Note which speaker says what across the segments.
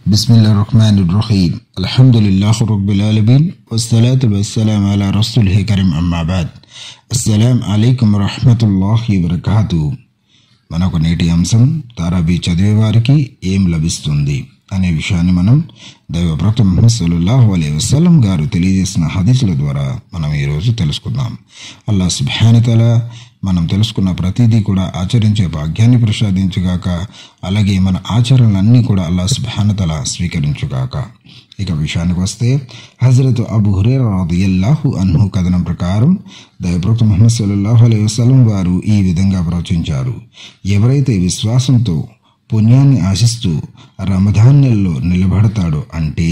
Speaker 1: बिस्मिल्लाहिर्रहमानिर्रहीम अल्हम्दुलिल्लाहि रब्बिल आलमीन वस्सलातु वस्सलामु अला रसूलिल करीम अम्मा बाद अस्सलाम अलैकुम रहमतुल्लाहि वबरकातुहू। మనకు నేటి అంశం తారాబీ చదివే వారికి ఏం లభిస్తుంది అనే విషయాన్ని మనం దైవ ప్రవక్త ముహమ్మద్ సల్లల్లాహు అలైహి వసల్లం గారు తెలియజేసిన హదీసుల ద్వారా మనం ఈరోజు తెలుసుకుందాం. అల్లాహ్ సుబ్హానహు వ తఆలా మనం తెలుసుకున్న ప్రతిదీ కూడా ఆచరించే భాగ్యాన్ని ప్రసాదించుగాక. అలాగే మన ఆచరణలన్నీ కూడా అల్లాహ్ సుబ్హానహు వ తఆలా స్వీకరించుగాక. ఇక విషయానికి వస్తే హజరత్ అబూ హురైరా రదియల్లాహు అన్హు కథనం ప్రకారం దైవప్రవక్త ముహమ్మద్ సల్లల్లాహు అలైహి వసల్లం వారు ఈ విధంగా ప్రవచించారు: ఎవరైతే విశ్వాసంతో పుణ్యాన్ని ఆశిస్తూ రమదాన్ నెలలో నిలబడతాడో, అంటే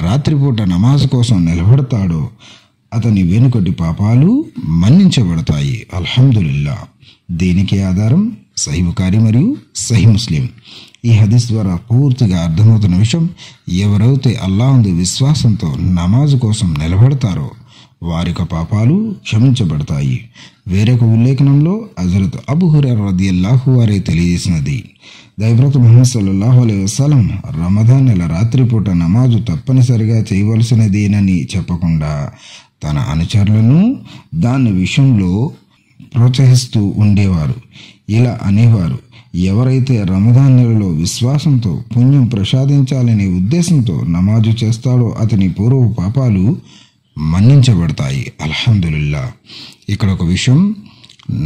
Speaker 1: రాత్రిపూట నమాజ్ కోసం నిలబడతాడో, అతని వెనుకటి పాపాలు మన్నించబడతాయి. అల్హమ్దులిల్లా. దీనికి ఆధారం సహీ బుఖారీ మరియు సహీ ముస్లిం. ఈ హదీస్ ద్వారా పూర్తిగా అర్థమవుతున్న విషయం, ఎవరైతే అల్లాహ్ విశ్వాసంతో నమాజు కోసం నిలబడతారో వారి పాపాలు క్షమించబడతాయి. వేరొక ఉల్లేఖనంలో హజరత్ అబూ హురైరా రదియల్లాహు వారే తెలియజేసినది: దైవప్రవక్త ముహమ్మద్ సల్లల్లాహు అలైహి వసల్లం రమదాన్ నెల రాత్రిపూట నమాజు తప్పనిసరిగా చేయవలసినదేనని చెప్పకుండా తన అనుచరులను దాని విషయంలో ప్రోత్సహిస్తూ ఉండేవారు. ఇలా అనేవారు: ఎవరైతే రమదాన్ నెలలో విశ్వాసంతో పుణ్యం ప్రసాదించాలనే ఉద్దేశంతో నమాజు చేస్తాడో అతని పూర్వ పాపాలు మన్నించబడతాయి. అల్హమ్దులిల్లా. ఇక్కడ ఒక విషయం,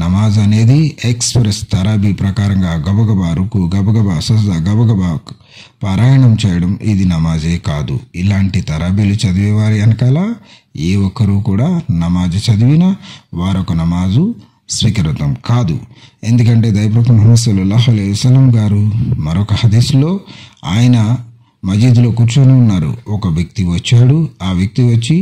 Speaker 1: నమాజ్ అనేది ఎక్స్ప్రెస్ తరాబీ ప్రకారంగా గబగబా రుకు, గబగబా సజ్దా, గబగబా పారాయణం చేయడం ఇది నమాజే కాదు. ఇలాంటి తరాబీలు చదివేవారి వెనకాల ఏ ఒక్కరూ కూడా నమాజు చదివినా వారొక నమాజు స్వీకృతం కాదు. ఎందుకంటే దైవప్రవక్త ముహమ్మద్ సల్లల్లాహు అలైహి వసల్లం గారు మరొక హదీస్లో ఆయన మజీద్లో కూర్చొని ఉన్నారు. ఒక వ్యక్తి వచ్చాడు. ఆ వ్యక్తి వచ్చి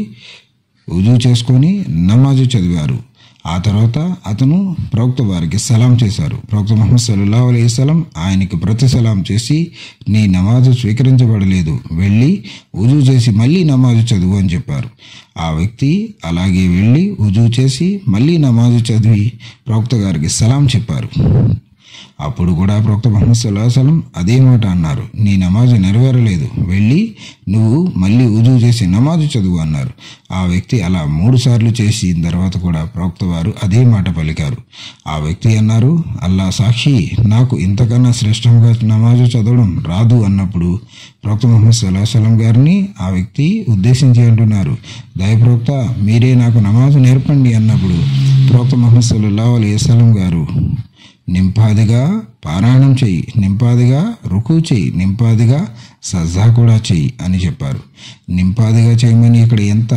Speaker 1: వుజూ చేసుకొని నమాజు చదివారు. ఆ తర్వాత అతను ప్రవక్త వారికి సలాం చేశారు. ప్రవక్త ముహమ్మద్ సల్లల్లాహు అలైహి వసల్లం ఆయనకి ప్రతి సలాం చేసి, నీ నమాజు స్వీకరించబడలేదు, వెళ్ళి వుజూ చేసి మళ్ళీ నమాజు చదువు అని చెప్పారు. ఆ వ్యక్తి అలాగే వెళ్ళి వుజూ చేసి మళ్ళీ నమాజు చదివి ప్రవక్త గారికి సలాం చెప్పారు. అప్పుడు కూడా ప్రవక్త ముహమ్మద్ సల్లల్లాహు అలైహి వసల్లం అదే మాట అన్నారు: నీ నమాజు నెరవేరలేదు, వెళ్ళి నువ్వు మళ్ళీ వుజూ చేసి నమాజు చదువు అన్నారు. ఆ వ్యక్తి అలా 3 సార్లు చేసిన తర్వాత కూడా ప్రవక్త వారు అదే మాట పలికారు. ఆ వ్యక్తి అన్నారు: అల్లా సాక్షి, నాకు ఇంతకన్నా శ్రేష్టంగా నమాజు చదవడం రాదు అన్నప్పుడు ప్రవక్త ముహమ్మద్ సల్లల్లాహు అలైహి వసల్లం గారిని ఆ వ్యక్తి ఉద్దేశించి అంటున్నారు: దైవప్రవక్త, మీరే నాకు నమాజు నేర్పండి అన్నప్పుడు ప్రవక్త ముహమ్మద్ సల్లల్లాహు అలైహి వసల్లం గారు నింపాదిగా పారాయణం చెయ్యి, నింపాదిగా రుకు చెయ్యి, నింపాదిగా సజ్జా కూడా చెయ్యి అని చెప్పారు. నింపాదిగా చేయమని ఇక్కడ ఎంత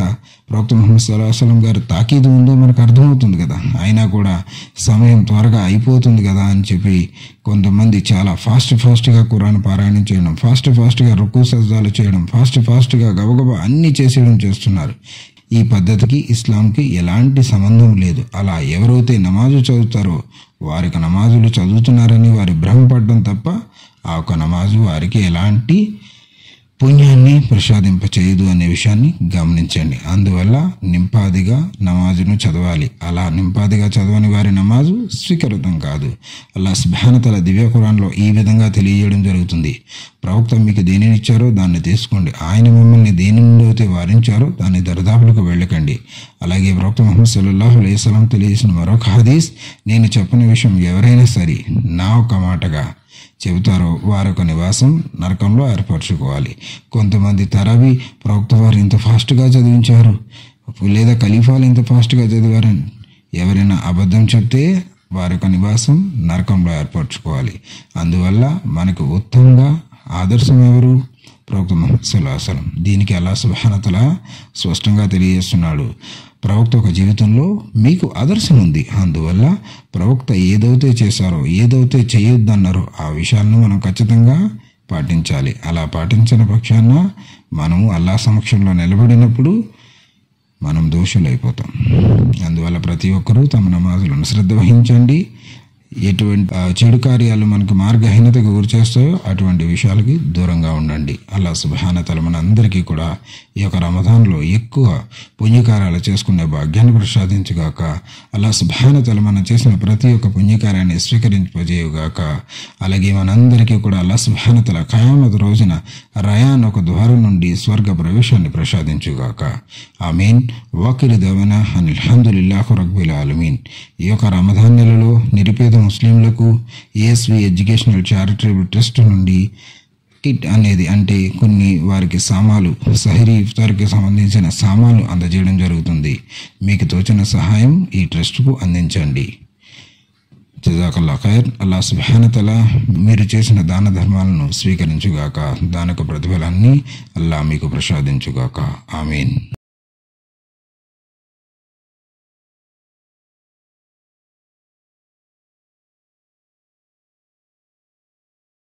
Speaker 1: ప్రవక్త ముహమ్మద్ సల్లల్లాహు అలైహి వసల్లం గారు తాకీదు ఉందో మనకు అర్థమవుతుంది కదా. అయినా కూడా సమయం త్వరగా అయిపోతుంది కదా అని చెప్పి కొంతమంది చాలా ఫాస్ట్గా ఖురాన్ పారాయణం చేయడం, ఫాస్ట్గా రుకు సజ్జాలు చేయడం, ఫాస్ట్గా గబగబా అన్నీ చేసేయడం చేస్తున్నారు. ఈ పద్ధతికి ఇస్లాంకి ఎలాంటి సంబంధం లేదు. అలా ఎవరైతే నమాజు చదువుతారో వారికి నమాజులు చదువుతున్నారని వారి భ్రమపడడం తప్ప ఆ ఒక్క నమాజు వారికి ఎలాంటి పుణ్యాన్ని ప్రసాదింపచేయదు అనే విషయాన్ని గమనించండి. అందువల్ల నింపాదిగా నమాజును చదవాలి. అలా నింపాదిగా చదవని వారి నమాజు స్వీకృతం కాదు. అల్లాహ్ సుబ్హానహు వ తఆలా దివ్య ఖురాన్లో ఈ విధంగా తెలియజేయడం జరుగుతుంది: ప్రవక్త మీకు దేనిని ఇచ్చారో దాన్ని తీసుకోండి, ఆయన మిమ్మల్ని దేని నుండి అయితే వారించారో దాని దరిదాపులకు వెళ్ళకండి. అలాగే ప్రవక్త ముహమ్మద్ సల్లల్లాహు అలైహి వసల్లం తెలియజేసిన మరొక హదీస్: నేను చెప్పిన విషయం ఎవరైనా సరే నా ఒక మాటగా చెబుతారో వారొక నివాసం నరకంలో ఏర్పరచుకోవాలి. కొంతమంది తరాబీ ప్రవక్త వారు ఇంత ఫాస్ట్గా చదివించారు, లేదా ఖలీఫాలు ఇంత ఫాస్ట్గా చదివారని ఎవరైనా అబద్ధం చెప్తే వారొక నివాసం నరకంలో ఏర్పరచుకోవాలి. అందువల్ల మనకు ఉత్తమంగా ఆదర్శం ఎవరు? ప్రవక్త ముహమ్మద్ సల్లల్లాహు అలైహి వసల్లం. దీనికి అల్లాహ్ సుబ్హానహు వ తఆలా స్పష్టంగా తెలియజేస్తున్నాడు: ప్రవక్త ఒక జీవితంలో మీకు ఆదర్శం ఉంది. అందువల్ల ప్రవక్త ఏదైతే చేశారో, ఏదైతే చేయొద్దన్నారో ఆ విషయాలను మనం ఖచ్చితంగా పాటించాలి. అలా పాటించిన పక్షాన మనము అల్లాహ్ సమక్షంలో నిలబడినప్పుడు మనం దోషులైపోతాం. అందువల్ల ప్రతి ఒక్కరూ తమ నమాజులను శ్రద్ధ వహించండి. ఎటువంటి చెడు కార్యాలు మనకు మార్గహీనతకు గురి చేస్తాయో అటువంటి విషయాలకి దూరంగా ఉండండి. అల్లాహ్ సుబ్హానహు వ తఆలా మన అందరికీ కూడా ఈ యొక్క రమదాన్లో ఎక్కువ పుణ్యకార్యాలు చేసుకునే భాగ్యాన్ని ప్రసాదించుగాక. అల్లాహ్ సుబ్హానహు వ తఆలా మనం చేసిన ప్రతి ఒక్క పుణ్యకార్యాన్ని స్వీకరింపజేయుగాక. అలాగే మనందరికీ కూడా అల్లాహ్ సుబ్హానహు వ తఆలా ఖయామత్ రోజున రయాన్ ఒక ద్వారం నుండి స్వర్గ ప్రవేశాన్ని ప్రసాదించుగాక. ఆమీన్. వాకిరు దవనా అనిల్ హమ్దులిల్లాహి రబ్బిల్ ఆలమీన్. ఈ యొక్క రమదాన్ నెలలో నిరుపేద ముస్లింలకు ఏఎస్వి ఎడ్యుకేషనల్ చారిటబుల్ ట్రస్ట్ నుండి కిట్ అనేది అంటే కొన్ని వారికి సామాలు సహరీ ఇఫ్తార్కి సంబంధించిన సామాన్లు అందజేయడం జరుగుతుంది. మీకు తోచిన సహాయం ఈ ట్రస్ట్కు అందించండి. జజాకల్లాహ్ ఖైర్. అల్లాహ్ సుబ్హానహు వ తఆలా మీరు చేసిన దాన ధర్మాలను స్వీకరించుగాక. దానికి ప్రతిఫలాన్ని అల్లాహ్ మీకు ప్రసాదించుగాక. ఆమీన్.